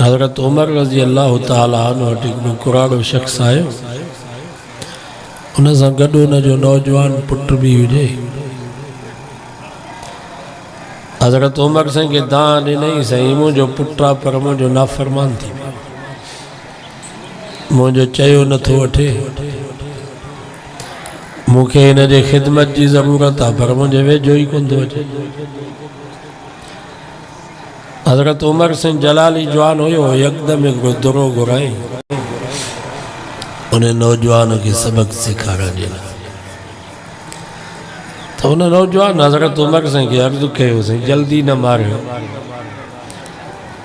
हज़रत उमर रज़ी अल्लाह ताला अन्हु वटि हिकिड़ो कुराड़ो शख़्स आयो. उन सां गॾु उन जो नौजवान पुट बि हुजे. हज़रत उमर साईं खे दान ॾिनई, साईं मुंहिंजो पुटु आहे पर मुंहिंजो नाफ़रमान थी वियो, मुंहिंजो चयो नथो वठे, मूंखे हिन जे ख़िदमत जी ज़रूरत आहे पर मुंहिंजे वेझो ई कोन थो अचे. हज़रत उमर साईं जलाली जवान हुयो, यकदमि हिकिड़ो दुरो घुराई उन नौजवान के सबक सिखारण जे लाइ. तो उन नौजवान हज़रत उमर साईं खे अर्ज़ु कयो, साईं जल्दी न मारियो,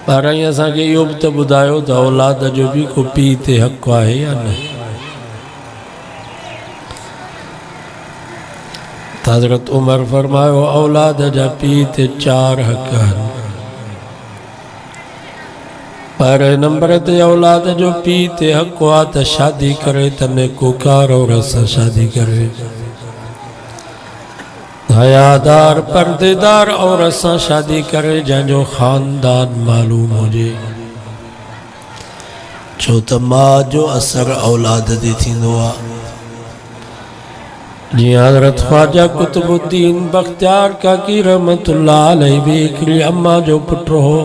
पर ऐं असांखे इहो बि त ॿुधायो त औलाद जो बि को पीउ ते हक़ आहे या न. त हज़रत उमर फरमायो, औलाद जा पीउ ते 4 हक़ आहिनि, पर नंबर ते औलाद जो पीउ ते हक़ आहे त शादी करे त नेकोकार औरत सां शादी करे, हयादार पर्देदार औरत सां शादी करे, जंहिंजो ख़ानदान मालूम हुजे. छो त मां जो असर औलाद ते थींदो आहे. जीअं हज़रत ख्वाजा कुतुबुद्दीन बख्तियार काकी रहमतुल्लाह अलैह बि हिकिड़ी अम्मा जो पुटु हो.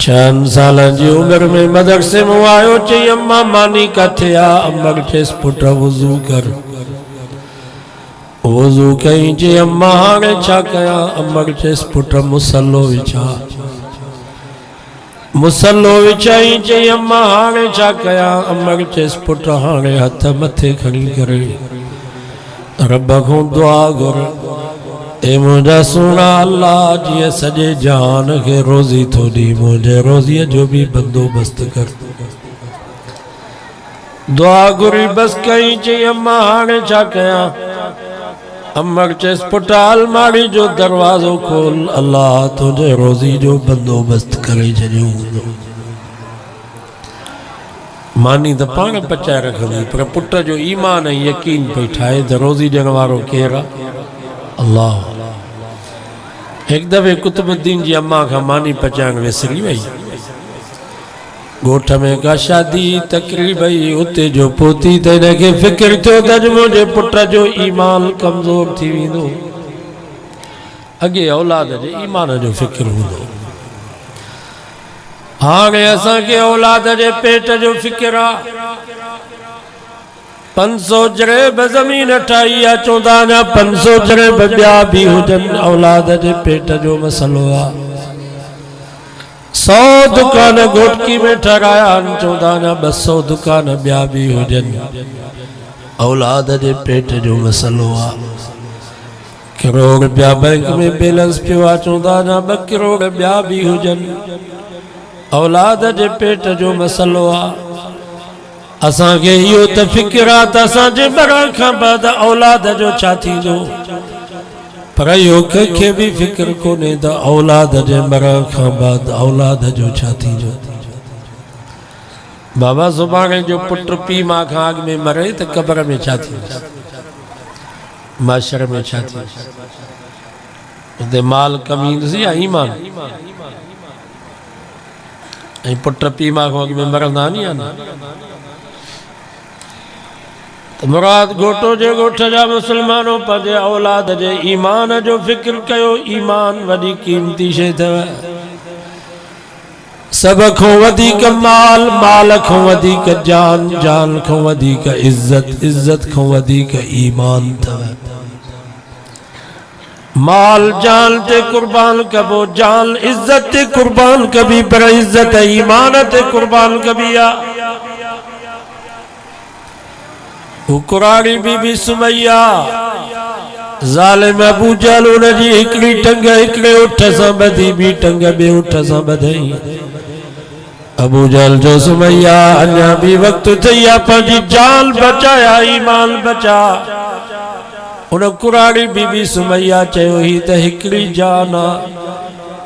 6 साल जी उम्र में मदरसे में आयो. चई अम्मा मानी किथे आहे? अम्मा चयसि पुट वुज़ू कर. वुज़ू कई. चई अम्मा हाणे छा कयां? अम्मा चयसि पुट मुसल्लो विछा. मुसल्लो विछाई. चई अम्मा हाणे छा कयां? अम्मा चयसि पुट हाणे हथ मथे खणी करे रब खां दुआ घुर, ए मुंहिंजा सुहिणा अल्लाह, जीअं सॼे जहान खे रोज़ी थो ॾी, मुंहिंजे रोज़ीअ जो बि बंदोबस्त कर. दुआ घुरी बस कई. चई अम्मा हाणे छा कयां? अम्मा चयसि पुट अलमारी जो दरवाज़ो खोल, अल्लाह तुंहिंजे रोज़ी जो बंदोबस्त करे छॾियो हूंदो. मानी त पाण पचाए रखंदी, पर पुट जो ईमान ऐं यकीन पई ठाहे त रोज़ी ॾियण वारो केरु आहे? अल्लाह. एक दफ़े कुतुबुद्दीन जी अम्मा खां मानी पचाइण विसरी वई. ॻोठ में का शादी तकरीब हुई, उते जो पहुती त हिनखे फ़िक्र थियो त अॼु मुंहिंजे पुट जो ईमान कमज़ोर थी वेंदो. अॻे औलाद जे ईमान जो फ़िक्र हूंदो, हाणे असांखे औलाद जे पेट जो फ़िक्र आहे. 500 जरेब ज़मीन ठाही आहे, चवंदा अञा 500 जरेब ॿिया बि हुजनि, औलाद जे पेट जो मसलो आहे. 100 दुकान घोटकी में ठहिराया आहिनि, चवंदा अञा 200 दुकान ॿिया बि हुजनि, औलाद जे पेट जो मसलो आहे. करोड़ ॿिया बैंक में बैलेंस पियो आहे, चवंदा अञा 2 करोड़ ॿिया बि हुजनि, औलाद जे पेट जो मसलो आहे. असांखे इहो त फ़िक्र आहे त असांजे मरण खां बाद औलाद जो छा थींदो, पर इहो कंहिंखे बि फ़िक्र कोन्हे त औलाद जे मरण खां बाद औलाद जो छा थींदो. बाबा सुभाणे जो पुट पीउ मां खां अॻु में मरे त क़बर में छा थींदो? माशर में छा थी उते माल कमी ईंदुसि या ईमान ऐं पुट पीउ मां खां अॻु में मरंदा नी आहिनि त मुराद घोटो जे ॻोठ जा मुस्लमानों पंहिंजे औलाद जे ईमान जो फ़िक्र कयो। ईमान वॾी क़ीमती शइ अथव। सब खां वधीक माल, माल खां वधीक जान, जान खां वधीक इज्जत, इज्जत खां वधीक ईमान अथव। माल जान ते कुर्बान कबो, जान इज्जत ते कुर्बान कबी, पर इज्जत ईमान ते कुर्बान कबी आ। कुरानी बीबी सुमैया ज़ालिम अबू जहल उनजी हिकड़ी टंग हिकड़े उठ सां ॿधी, ॿी टंग ॿिए उठ सां ॿधई। अबू जहल जो सुमैया अञा भी वक्त थई आ, पंहिंजी जान बचाया, ईमान बचा। उन कुरानी बीबी सुमैया चयो ही त हिकड़ी जान आ,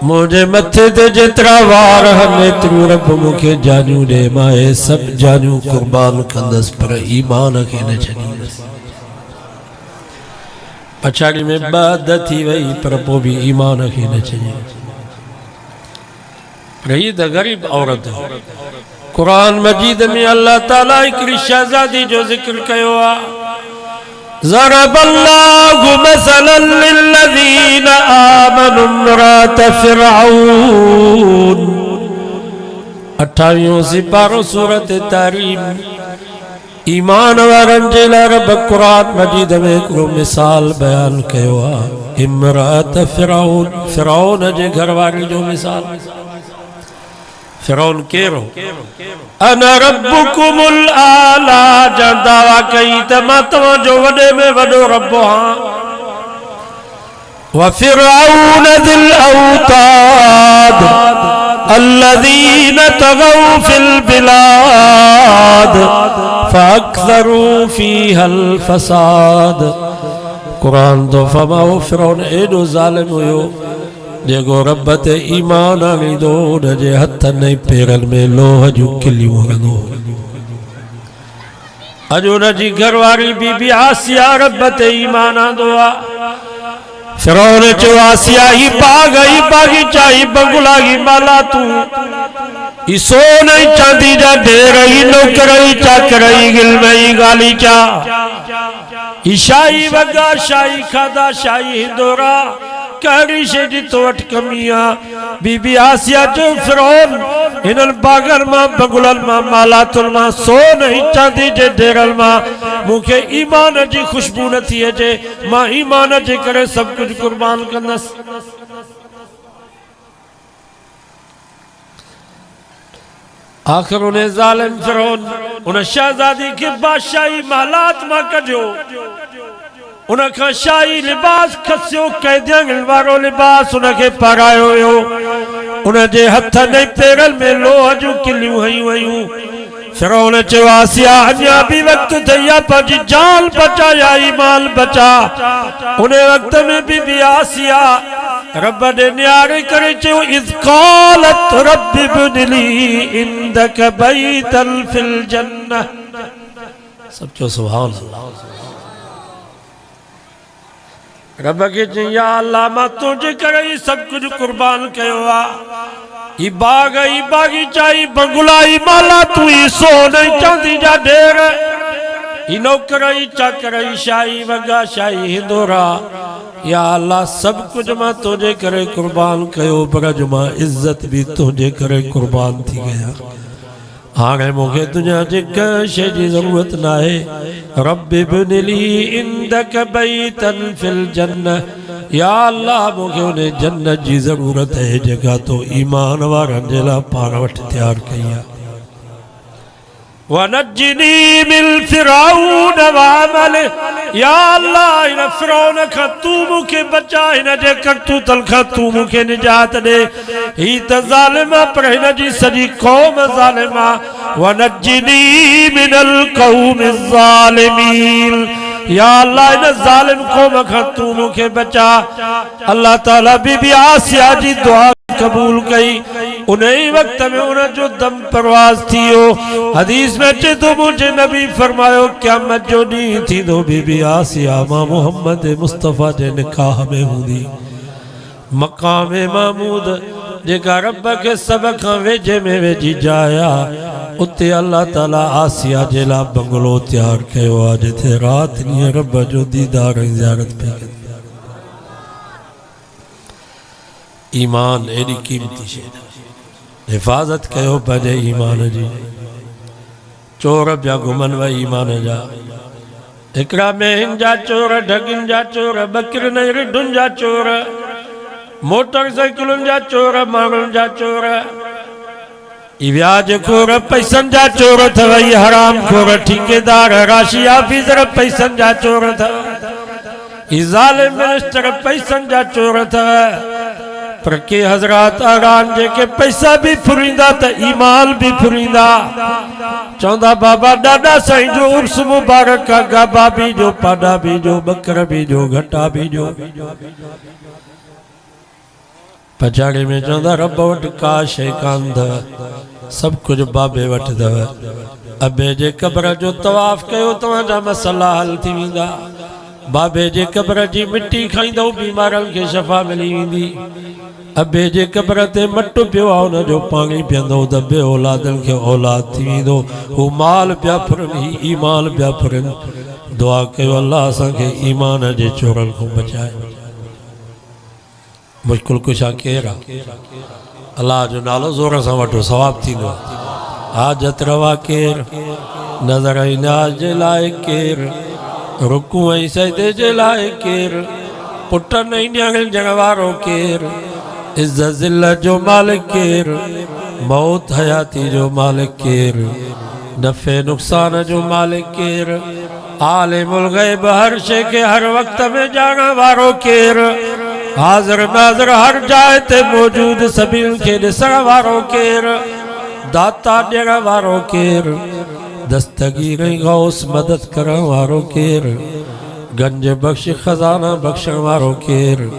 मुझे मथे ते जेतरा वार हन एतिरियूं रब मूंखे जानियूं ॾे, मां हे सभु जानियूं कुर्बान कंदसि, पर ईमान खे न छॾींदसि। पछाड़ी में ॿ हद थी वई, पर पोइ बि ईमान खे न छॾियो। पर हीअ त ग़रीब औरत। क़ुरान मजीद में अल्लाह ताला हिकिड़ी शहज़ादी जो ज़िक्र कयो आहे। ज़रबल्लाहु मसलन लिल्लज़ीन आमनु इम्रात फ़िरऔन। 28 सिपारो सूरत तहरीम। ईमान वारनि जे लाइ रब क़ुरान मजीद में हिकिड़ो मिसाल बयान कयो आहे। इम्रात फ़िरऔन, फ़िरऔन जे घरवारी जो मिसाल। फ़िरऔन केरो? अना रब्बुकुमुल आला, जा दावा कई त मां तव्हांजो वॾे में वॾो रब आहियां। व फ़िरऔन ज़िल औताद अल्लज़ीन तग़ौ फ़िल बिलाद फ़अक्सरू फ़ीहल फ़साद। क़ुरान तो फरमाओ फ़िरऔन एॾो ज़ालिम हुयो जेको रब ते ईमान आणींदो, उनजे हथनि ऐं पेरनि में लोह जूं किलियूं हणंदो। अॼु उनजी घरवारी बीबी आसिया रब ते ईमान आंदो आहे। फ़िरऔन चयो आसिया ही बाग, ही बागीचा, ही बंगला, ही माला तू, ही सोन ऐं चांदी जा ढेर, ही नौकर, ही चाकर, ही गिल्म, ही गालीचा, ही शाही वॻा, शाही खाधा, शाही हिंदोरा, कहिड़ी शइ जी तो वटि कमी आहे? बीबी आसिया चयो फ़िरऔन हिननि बागनि मां, बंगलनि मां, मालातुनि मां, सोन ऐं चांदी जे ढेरनि मां मूंखे ईमान जी ख़ुशबू नथी अचे। मां ईमान जे करे सभु कुझु कुर्बान कंदसि। आख़िर उन ज़ालिम फ़िरऔन उन शहज़ादी खे बादशाही मालात मां कढियो, उनखां शाही लिबास खसियो, कैदियन वारो लिबास उनखे पारायो वियो। उनजे हथनि ऐं पेरनि में लोह जूं किलियूं हयूं वयूं। फ़िरऔन चयो आसिया अञा बि वक्त थई आहे, पंहिंजी जान बचा या ईमान बचा। उन वक्त में बीबी आसिया रब ॾे निहारे करे चयो इज़ क़ालत रब्बि इब्नि ली इंदक बैतन फिल जन्नह। सब चो सुभान अल्लाह। रब के चई या अल्लाह मां तुझे करे ही सब कुछ कुर्बान कयो आ। ही बाग, ही बागीचा, ही बंगला, ही माला, तू ही सोन ऐं चांदी जा ढेर, ही नौकर, ही चाकर, ही शाही वॻा, शाही हिंदोरा। या अल्लाह सब कुछ मां तुझे करे कुर्बान कयो, पर अॼु मां इज्जत भी तुझे करे कुर्बान थी गया। हाणे मूंखे दुनिया जे कंहिं शइ जी ज़रूरत न आहे। रब्बि इब्नि ली इंदक बैतन फिल जन्नह। या अल्लाह मूंखे उन जन्नत जी ज़रूरत आहे जेका तो ईमान वारनि जे लाइ पाण वटि तयारु कई आहे। वनज्जिनी मिन फ़िरऔन वअमलिह। या अल्लाह इन फ़िरऔन खां तू मूंखे बचा, हिन जे करतूतनि खां तू मूंखे निजात ॾे। ही त ज़ालिम आहे, पर हिन जी सॼी क़ौम ज़ालिम आहे। वनज्जिनी मिनल क़ौमि ज़ालिमीन। या अल्लाह इन ज़ालिम क़ौम खां तू मूंखे बचा। अल्लाह ताला बीबी आसिया जी दुआ कबूल कई। उन ही वक्त में उन जो दम परवाज थियो। हदीस में अचे तो मुझे नबी फरमायो क़यामत जो ॾींहुं थींदो बीबी आसिया मां मोहम्मद मुस्तफ़ा जे निकाह में हूंदी। मक़ाम महमूद जेका रब के सब खां वेझे में वेझी जाया उते अल्लाह ताला आसिया जे लाइ बंगलो तैयार कयो आहे जिथे राति ॾींहुं रब जो दीदार ऐं ज़ियारत पई कनि। ईमान एडी कीमती शइ, हिफ़ाज़त कयो पंहिंजे ईमान जी। चोर पिया घुमनि वई ईमान जा, हिकिड़ा मेहन जा चोर, ढगिन जा चोर, बकरिन ऐं रिढुनि जा चोर, मोटरसाइकिलुनि जा चोर, माण्हुनि जा चोर, व्याज खोर, पैसनि जा चोर अथव, हराम खोर, ठेकेदार, राशि ऑफिसर पैसनि जा चोर अथव, ज़ालिम मिनिस्टर पैसनि जा चोर अथव। पर के हज़रात आरान जेके पैसा भी फुरींदा त ईमान भी फुरींदा। चवंदा बाबा ॾाॾा साईं जो उर्स मुबारक आहे, गाबा भी जो, पाडा भी जो, बकर भी जो, घटा भी जो। पछाड़ी में चवंदा रब वटि का शइ कान अथव, सब कुछ बाबे वटि अथव। अबे जे क़ब्र जो तवाफ़ कयो तव्हांजा मसला हल थी वेंदा। बाबे जे क़ब्र जी मिट्टी खाईंदो बीमारनि खे शफ़ा मिली वेंदी। अबे जे क़ब्र ते मटु पियो आहे हुनजो पाणी पीअंदो त बे औलादनि खे औलाद थी वेंदो। हू माल पिया फुरनि, ही ईमान पिया फुरनि। दुआ कयो अल्लाह असांखे ईमान जे चोरनि खां बचाए। मुश्किल कुशा केरु आहे? अल्लाह जो नालो ज़ोर सां वठो, सवाब थींदो। हाजत रवा केरु? नज़र ऐं न्याज़ जे लाइ केरु? रुकू ऐं सजदे जे लाइ केरु? पुटनि ऐं न्याणियुनि ॼण वारो केरु? इज़्ज़त ज़िल्लत जो मालिक केरु? मौत हयाती जो मालिक केरु? नफ़े नुक़सान जो मालिक केरु? आलिमुल ग़ैब हर शइ खे हर वक़्त में ॼाणण वारो केरु? हाज़िर नाज़िर हर जाइ ते मौजूद सभिनि खे ॾिसण वारो केरु? दाता ॾियण वारो केरु? दस्तगीर ऐं गौस मदद करण वारो केरु? गंज बख्श खजाना बख्शण वारो केरु?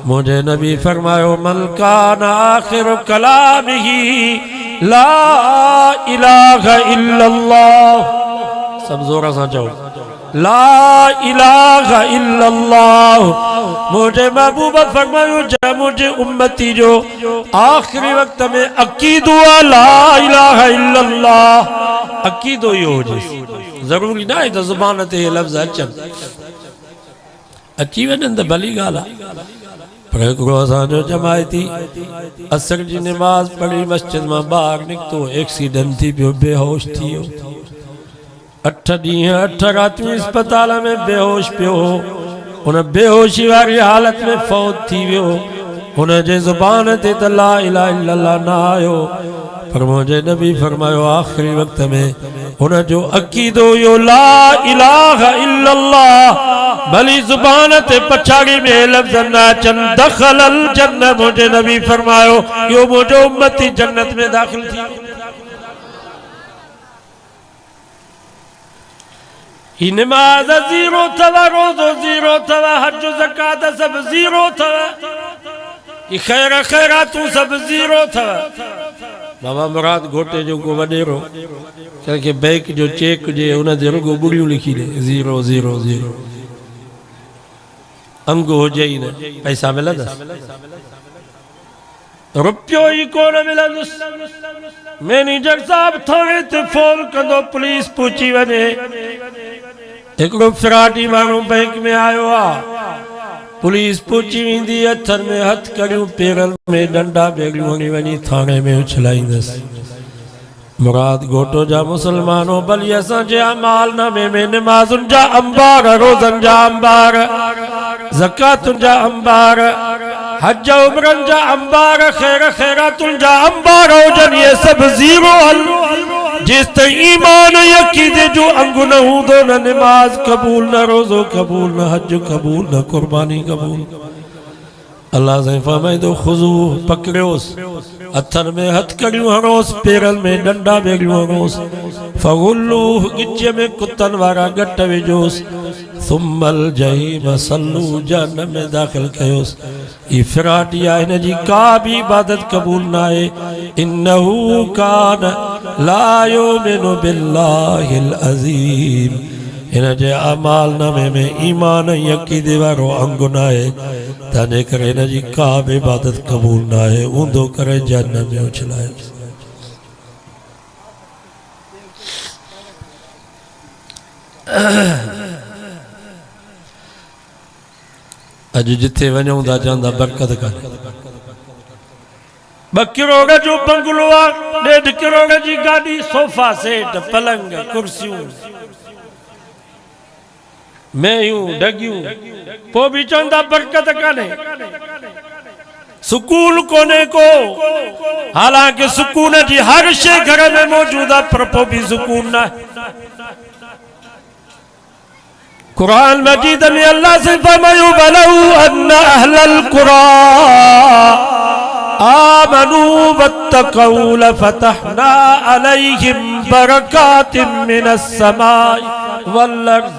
मुझे नबी फरमायो मन कान आखिर कलामिही ला इलाहा इल्लल्लाह। सब जोर सां चओ ला इलाहा इल्लल्लाह। मुझे महबूब फरमायो जब मुझे उम्मती जो आखिरी वक्त में अकीदो ला इलाहा इल्लल्लाह, अकीदो यो हो। जरूरी ना है तो ज़ुबान ते लफ्ज़ अचनि, अची वञनि त भली ॻाल्हि आहे। पर हिकिड़ो असांजो जमायती असर जी नमाज़ पढ़ी मस्जिद मां ॿाहिरि निकितो, एक्सीडेंट थी पियो, बेहोश थी वियो। 8 ॾींहं 8 रातियूं अस्पताल में बेहोश पियो हो। उन बेहोशी वारी हालत में फौत थी वियो। हुन जे ज़ुबान ते त ला इलाहा इल्लल्लाह न आयो। पर मुंहिंजे नबी फरमायो आख़िरी वक़्त में हुन जो अक़ीदो यो ला इलाहा इल्लल्लाह। भली ज़ुबान ते पछाड़ी में लफ़्ज़ न अचनि, दख़लल जन्नत। मुंहिंजे नबी फरमायो यो मुंहिंजो उम्मती जन्नत में दाख़िल थी। ही नमाज ज़ीरो थव, रोज़ो ज़ीरो थव, हज ज़कात सब ज़ीरो थव, ही खैर खैरातूं सब ज़ीरो थव। बाबा मुराद घोटे जो को वडेरो कंहिंखे बैंक जो चेक जे हुन ते रुगो बुड़ियूं लिखी ॾे, ज़ीरो ज़ीरो ज़ीरो। अंग हुजे ई न, पैसा मिलंदसि? रुपयो ई कोन मिलंदुसि। मैनेजर साहब थाणे ते फोन कंदो, पुलिस पहुची वञे। हिकिड़ो फिराटी माण्हू बैंक में आयो आहे, पुलिस पहुची वेंदी, हथनि में हथ कड़ियूं, पेरनि में डंडा बेड़ियूं हणी वञी थाणे में उछलाईंदसि। मुराद घोटो जा मुसलमानो भली असांजे अमाल नामे में नमाज़ुनि जा अंबार, रोज़नि जा अंबार, ज़कातुनि जा अंबार, हज उमरनि जा अंबार, खैर खैरातुनि जा अंबार हुजनि, ये सब ज़ीरो हल। जिस त ईमान यकीदे जो अंगु न हूंदो, न नमाज कबूल, न रोज़ो कबूल, न हज कबूल, न कुर्बानी कबूल। अल्लाह से फरमाइंदो खुज़ू, पकड़ियोसि, हथनि में हथ कड़ियूं हणोसि, पेरनि में डंडा बेड़ियूं हणोसि, फगुल्लू, गिच में कुतनि वारा गट विझोसि, सुम्मल जहीम सल्लू जहन्नम में दाखिल कयोस। इफराटिया इन जी का भी इबादत कबूल ना है। इन्नहु कान ला युमिनु बिल्लाहिल अज़ीम। इन जे अमाल नामे में ईमान यकीदे वारो अंग ना है। तने करे इन जी का भी इबादत कबूल ना है। ऊंधो करे जहन्नम में उछलाए। अज जिथे वञूं था चवंदा बरकत कर। 2 करोड़ जो बंगलो आ, 1.5 करोड़ जी गाड़ी, सोफा सेट, पलंग, कुर्सियों, मेयूं डगियूं, पोइ बि चवंदा बरकत कान्हे, सुकून कोने को। हालांकि सुकून जी हर शइ घर में मौजूद आहे, पर पोइ बि सुकून न आहे। कुरान मजीद में अल्लाह से फरमायो वलऊ अन्ना अहलल कुरा आमनू वत्तकू लफतहना अलैहिम बरकातिम मिनस समाई वल अर्ज़।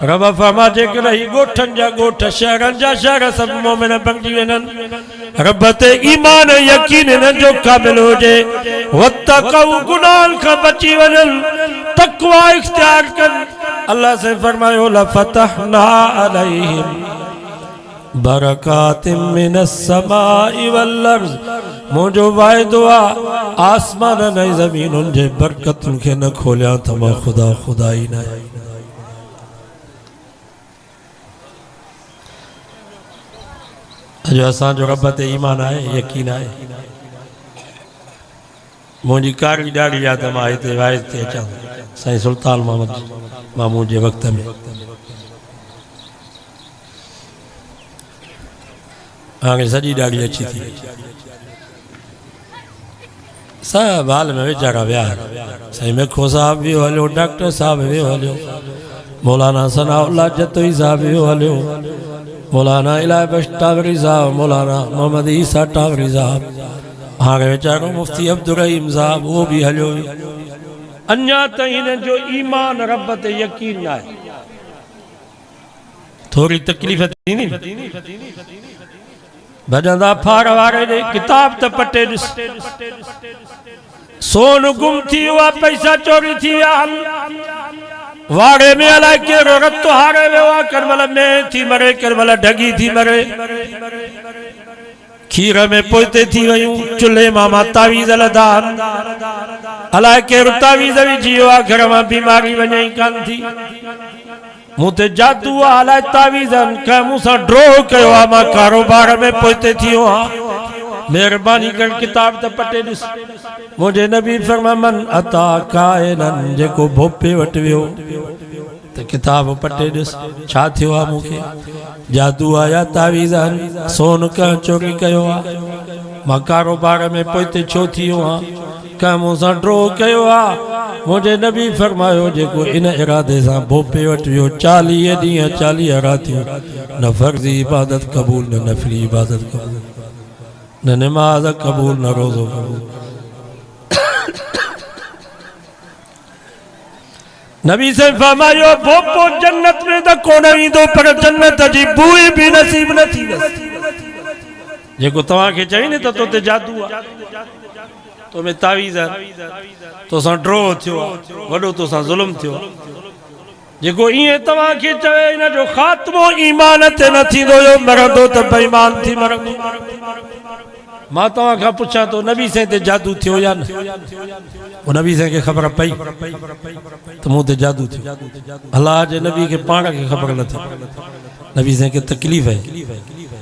रब फरमा जेकर ही गोठन जा गोठ, शहरन जा शहर सब मोमिन बंदी वेनन। रब ते ईमान यकीन न जो काबिल हो जे, वत्तकू गुनाह का बची वनन, तकवा इख्तियार कर। अल्लाह से फरमायो लफतहना अलैहिम बरकातिम मिनस समाई वल अर्ज़। मुझो वायदो आ आसमान न ज़मीनुन जे बरकतुन के न खोलिया त मां खुदा खुदाई न। जो असांजो रब ते ईमान आहे, यकीन आहे। मुंहिंजी कारी ॾाढी आहे त मां हिते वाइज ते अचां साईं सुल्तान मोहम्मद मामू जे वक़्त में। हाणे सॼी ॾाढी अची थी, सब हाल में वीचारा विया। साईं मेखो साहब वियो हलियो, डॉक्टर साहब वियो हलियो, मौलाना सनाउल्लाह जतोई साहब वियो हलियो, मौलाना इलाही बख्श टावरी साहब, मौलाना मोहम्मद ईसा टावरी साहब, हाणे वीचारो मुफ्ती अब्दुल रहीम साहब वो भी हलियो। अञा ताईं जो ईमान रब ते यकीन न आहे। थोड़ी तकलीफ़ थींदी भॼंदा फार वारे ॾे किताब त पटे ॾिस, सोन गुम थी वियो आहे, पैसा चोरी थी विया, वाड़े में अलाए कहिड़ो रतो हारे वियो आहे, केॾी महिल में थी मरे, केॾी महिल ढगी थी मरे, खीर में पोइते थी वयूं, चुल्हे मां तावीज़ लधा, अलाए कहिड़ो तावीज़ विझी वियो आहे, घर मां बीमारी वञे ई कान थी, मूं ते जादू आहे, अलाए तावीज़नि कंहिं मूं सां ड्रोह कयो आहे, मां कारोबार में पोइते थी वियो आहियां, मेहरबानी कर किताब त पटे ॾिस। मुंहिंजे नबी फरमा मन अता काइनन, जेको भोपे वटि वियो त किताब पटे ॾिस छा थियो आहे, मूंखे जादू आया तावीज़ आहिनि, सोन कंहिं चोरी कयो आहे, मां कारोबार में पोइते छो थी वियो आहियां, कंहिं मूं सां ड्रोह कयो आहे। मुंहिंजे नबी फरमायो जेको इन इरादे सां भोपे वटि वियो, 40 ॾींहं 40 रातियूं, न फर्ज़ी इबादत क़बूल, न नफ़ली इबादत क़बूल, न नमाज कबूल, न रोज़ो कबूल। नबी से फरमायो भोपो जन्नत में त कोन ईंदो, पर जन्नत जी बूई भी नसीब न थींदो। जेको तव्हांखे चई न त तोते जादू आहे, तो में तावीज़ आहे, तोसां ड्रोह थियो, वॾो तोसां ज़ुल्म थियो, जेको ईअं तव्हांखे चवे इन जो ख़ात्मो ईमान ते न थींदो, यो मरंदो त बेईमान थी मरंदो। मां तव्हां खां पुछां तो नबी साईं ते जादू थियो या न? वो नबी साईं खे ख़बर पई त मूं ते जादू थियो? अल्लाह जे नबी खे पाण खे ख़बर न थी, नबी साईं खे तकलीफ़ है,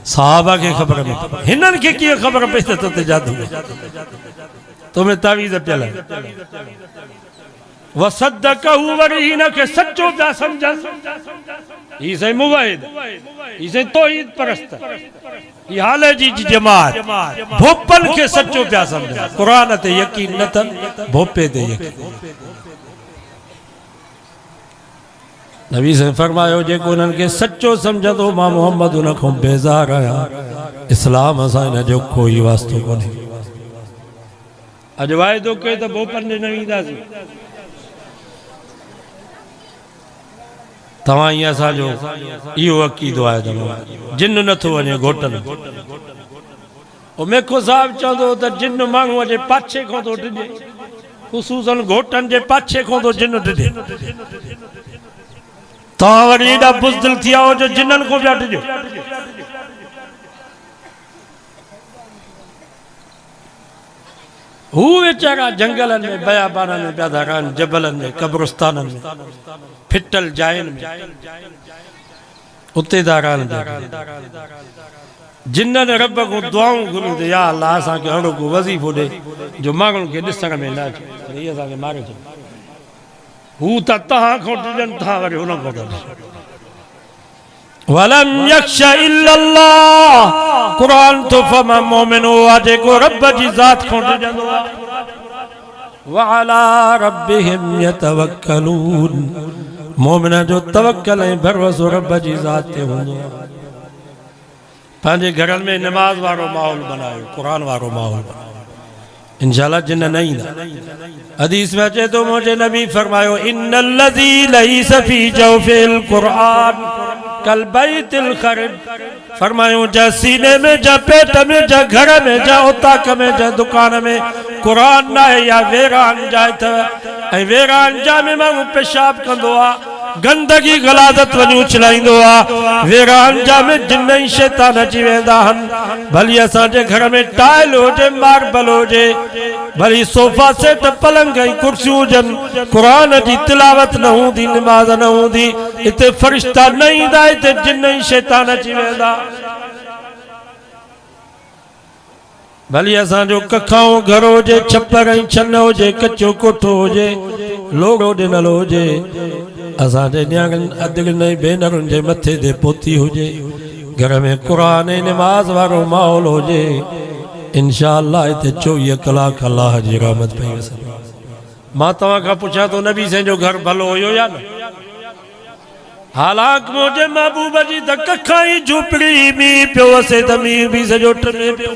सहाबा खे ख़बर न पई, हिननि खे कीअं ख़बर पई त ते जादू तो में तावीज़ पियल आहे। वसद्दक़हू, वरी हिन खे सचो पिया सम्झनि, ही साईं मुवाहिद, ही साईं तौहीद परस्त, ही हाले जी जमात, भोपन खे सचो पिया सम्झनि, क़ुरान ते यकीन न अथनि, भोपे ते यकीन। नबी साईं फरमायो जेको उन्हनि खे सचो सम्झंदो, मां मोहम्मद उन खां बेज़ार आहियां, इस्लाम सां हिन जो कोई वास्तो कोन्हे। अॼु वाइदो कयो त भोपन ॾे न ईंदासीं, तव्हां ईअं असांजो इहो अक़ीदो आहे त जिन नथो वञे घोटनि मेखो साहिब चवंदो त जिन माण्हूअ जे पाछे खां थो डिॼे ख़ुसूसन घोटनि जे पाछे खां थो जिन डिॼे तव्हां वरी एॾा बुज़दिल थी विया जो जिननि खां पिया डिॼो हू वीचारा जंगलनि में बयाबाननि में पिया था रहनि जबलनि में कब्रिस्ताननि में फिटल जायुनि में उते था रहनि जिन्हनि रब खां दुआऊं घुरियूं त या अल्लाह असांखे अहिड़ो को वज़ीफ़ो ॾे जो माण्हुनि खे ॾिसण में न अचे इहे असांखे मारे छॾे हू त तव्हां खां डिॼनि तव्हां वरी हुन खां था वलम यख्श इल्लल्लाह कुरान तो फमा मोमिन हुआ जेको रब जी ज़ात खां डिॼंदो आहे वअला रब्बिहिम यतवक्कलून मोमिन जो तवक्कल ऐं भरोसो रब जी ज़ात ते हूंदो आहे पंहिंजे घरनि में नमाज वारो माहौल बनायो कुरान वारो माहौल इंशाअल्लाह जिन न ईंदा हदीस में अचे तो मुझे नबी फरमायो इन्नल्लज़ी लैस फी जौफिल कुरान कल बैतिल खरिब फरमायो जा सीने में जा पेट में जा घर में जा उताक में जा दुकान में कुरान ना है या वेरान जाए त ऐं वेरान जा में माण्हू पेशाब कंदो आहे गंदगी गलादत वञी उछलाईंदो आहे वेरान जा में जिन ऐं शैतान अची वेंदा आहिनि भली असांजे घर में टाइल हुजे मार्बल हुजे भली सोफा सेट पलंग ऐं कुर्सियूं हुजनि क़ुरान जी तिलावत न हूंदी निमाज़ न हूंदी हिते फ़रिश्ता न ईंदा हिते जिन ऐं शैतान अची वेंदा भली असांजो कखाऊं घर हुजे छप्पर ऐं छन हुजे कचो कोठो हुजे लोड़ो ॾिनल हुजे असांजे न्याणियुनि अधगनि भेनरुनि जे मथे ते पोती हुजे घर में क़ुरान ऐं निमाज़ वारो माहौल हुजे इंशाअल्लाह हिते 24 कलाक अल्लाह जी रहमत पई वसे मां तव्हां खां पुछां थो नबी साईं जो घर भलो हुयो या न हालांकि मुंहिंजे महबूब जी त कखां ई झूपड़ी मींहुं पियो वसे त मींहुं बि सॼो टमे पियो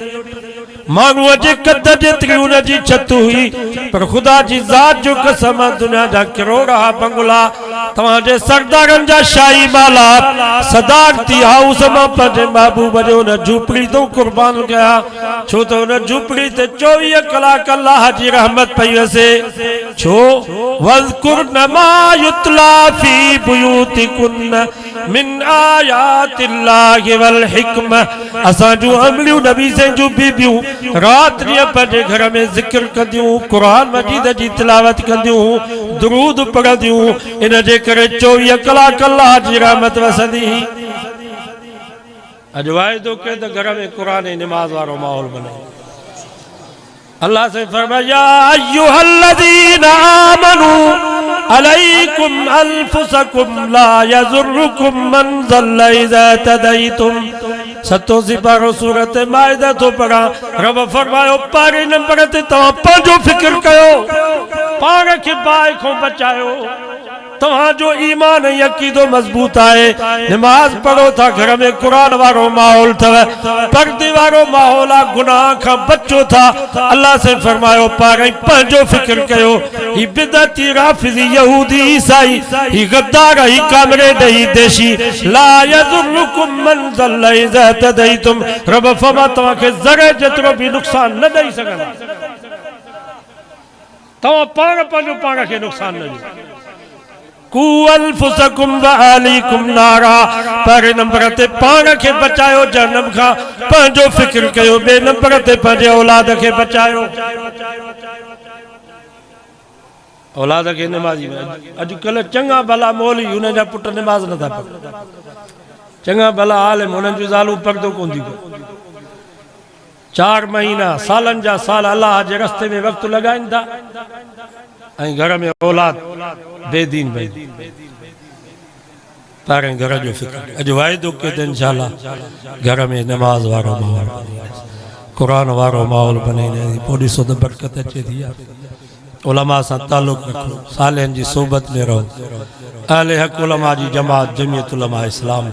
माण्हूअ जे कद जेतिरी हुन जी छत हुई पर ख़ुदा जी ज़ात जो कसम दुनिया जा किरोड़ा बंगला तव्हांजे सरदारनि जा शाही माला सदाकती हाउस मां पंहिंजे महबूब जो हुन झूपड़ी तो कुर्बान कया छो त हुन झूपड़ी ते 24 कलाक अल्लाह जी रहमत पई वसे छो वज़कुरन मा युतला फी बुयूतिकुन मिन आयातिल्लाहि वल हिकम असां जो अमलियूं नबी से जो बीबियूं रात ॾींहुं पंहिंजे घर में ज़िक्र कंदियूं क़ुरान मजीद जी तिलावत कंदियूं दुरूद पढ़ंदियूं इन जे करे 24 कलाक अल्लाह जी रहमत वसंदी अॼु वाइदो कयो त घर में क़ुरान ऐं निमाज़ वारो माहौल बने अल्लाह से फरमाया अय्युहल्लज़ीना आमनू अलैकुम अनफुसकुम ला यज़ुर्रुकुम मन ज़ल्ला इज़ा तदैतुम सतो सिपारो सूरत माइदा तो पढ़ा रब फरमायो पारे नंबर ते तव्हां पंहिंजो फिक्र कयो पाण खे बाहि खां बचायो तव्हांजो ईमान ऐं अक़ीदो मज़बूत आहे नमाज़ पढ़ो था घर में क़ुरान वारो माहौल अथव पर्दे वारो माहौल आहे गुनाह खां बचो था अल्लाह से फरमायो पाण पंहिंजो फिक्र कयो ही बिदती राफ़िज़ी यहूदी ईसाई ही गद्दार ही कामरेड ही देशी ला यज़ुर्रुकुम मन ज़ल्ला इज़ा तदैतुम रब फरमा तव्हांखे ज़रे जेतिरो बि नुक़सान न ॾेई सघंदा तव्हां पंहिंजो पाण खे नुक़सान न ॾियो कू अनफुसकुम व अहलीकुम नारा पहिरे नंबर ते पाण खे बचायो जहन्नम खां पंहिंजो फिक्र कयो ॿिए नंबर ते पंहिंजे औलाद खे बचायो औलाद खे नमाज़ी अॼुकल्ह चङा भला मौलवी हुन जा पुट नमाज़ नथा पढ़नि चङा भला आलिम हुननि जूं ज़ालूं पर्दो कोन थी कनि 4 महीना सालनि जा साल अल्लाह जे रस्ते में वक़्तु लॻाइनि था ऐं घर में औलाद बेदीन भई तारे घर जो फिक्र अॼु वाइदो कयो त इंशाअल्लाह घर में नमाज वारो माहौल क़ुरान वारो माहौल बने पोइ ॾिसो त बरकत अचे थी उलमा सां ताल्लुक़ रखो सालिहनि जी सोबत में रहो अहले हक़ उलमा जी जमात जमियत उलमा इस्लाम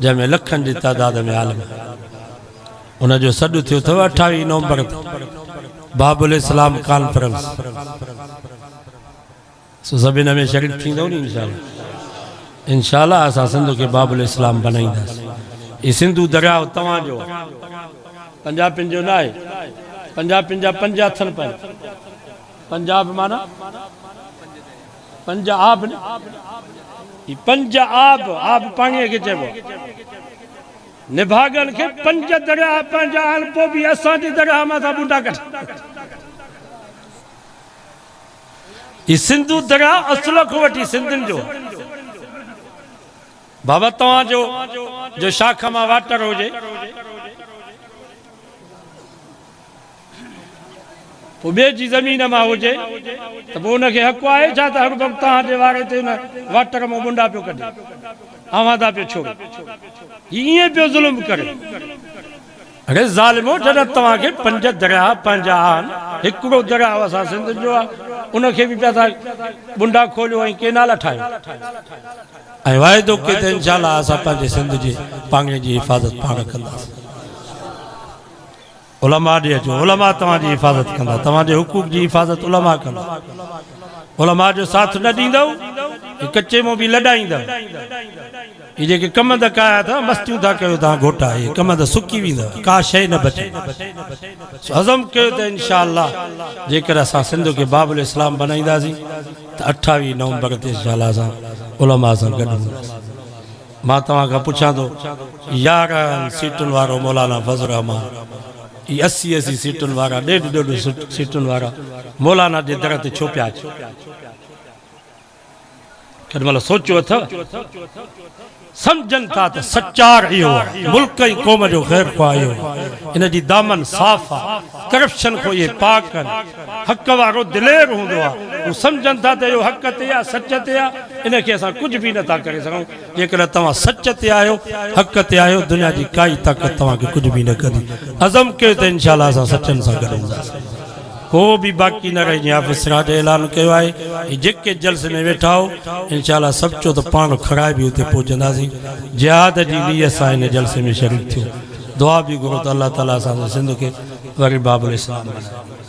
जंहिंमें लखनि जी तादाद में आलम उनजो सॾु थियो अथव 28 नवंबर ते बाबुल इस्लाम कॉन्फ्रेंस सभिनि में शरीक थींदो नी इंशाअल्लाह इंशाअल्लाह असां सिंध के बाबुल इस्लाम बनाईंदासीं। ये सिंधु दरिया तव्हांजो पंजाब पंहिंजो न आहे, पंजाब पंहिंजा पंज अथनि पर पंजाब माना पंज आब न, पंज आब आब पाणीअ खे चइबो। निभागन के पंज दरिया पंज आहिनि, पोइ बि असांजी दरिया मां था बूटा कढ। ये सिंधु दरिया असुल को वठी सिंधियुनि जो बाबा तव्हांजो जो शाख मां वाटर हुजे पोइ ॿिए जी ज़मीन मां हुजे त पोइ हुनखे हक़ आहे छा त हर वक़्तु तव्हांजे वारे ते हुन वाटर मां मुंडा पियो कढे, आवाज़ पियो छोड़े, ईअं पियो ज़ुल्म करे। अरे ज़ालिमो, जॾहिं तव्हांखे पंज दरिया पंहिंजा आहिनि, हिकिड़ो दरिया असां सिंध जो आहे, उनखे बि पिया था बुंडा खोलियो ऐं केनाल ठाहियो। ऐं वाइदो कयो त इंशाअल्लाह असां पंहिंजे सिंध जे पाणी जी हिफ़ाज़त पाण कंदासीं। उलमा ॾे अचो, उलमा तव्हांजी हिफ़ाज़त कंदा, तव्हांजे हुकूक जी हिफ़ाज़त उलमा कंदा। उलमा जो साथ न ॾींदव, कचे में बि लॾाईंदव। ये जेके कम द कया था, मस्तियूं था कयो तव्हां घोटा, ये कम द सुकी वेंदव, का शइ न बचे। हज़म कयो त इंशाअल्लाह जेकर असां सिंध के बाबुल इस्लाम बनाईंदासीं त 28 नवंबर ते इंशाअल्लाह असां उलमा सां गॾु हूंदासीं। मां तव्हां खां पुछां थो, 11 सीटुनि वारो मौलाना फज़ल रहमान, 80 सीटुनि वारा, 1.5 सीटुनि वारा मौलाना जे दर ते छो पिया अचनि? केॾी महिल सोचियो अथव? समझन था त सचार इहो आहे, मुल्क ऐं क़ौम जो ख़ैर ख़्वाह इहो आहे, इन जी दामन साफ़ आहे, करप्शन खां इहे पाक आहिनि, हक़ वारो दिलेर हूंदो आहे। हू समझनि था त इहो हक़ ते आहे, सच ते आहे, इनखे असां कुझु बि नथा करे सघूं। जेकर तव्हां सच ते आहियो, हक़ ते आहियो, दुनिया जी काई ताक़त तव्हांखे कुझु बि न कंदी। अज़म कयो त इंशाअल्लाह असां सचनि सां गॾु हूंदासीं, को भी बाकी न रही। ऑफिसरा ने ऐलान किया है जेके जलसे में वेठा हो इंशाअल्लाह सब चो तो पान खड़ा भी उते पहुंचंदासीं। जिहाद जी नीयत सां इन जलसे में शरीक थियो। दुआ भी घुरो त अल्लाह ताला असां सिंध के वरी बाबुल इस्लाम बनाए।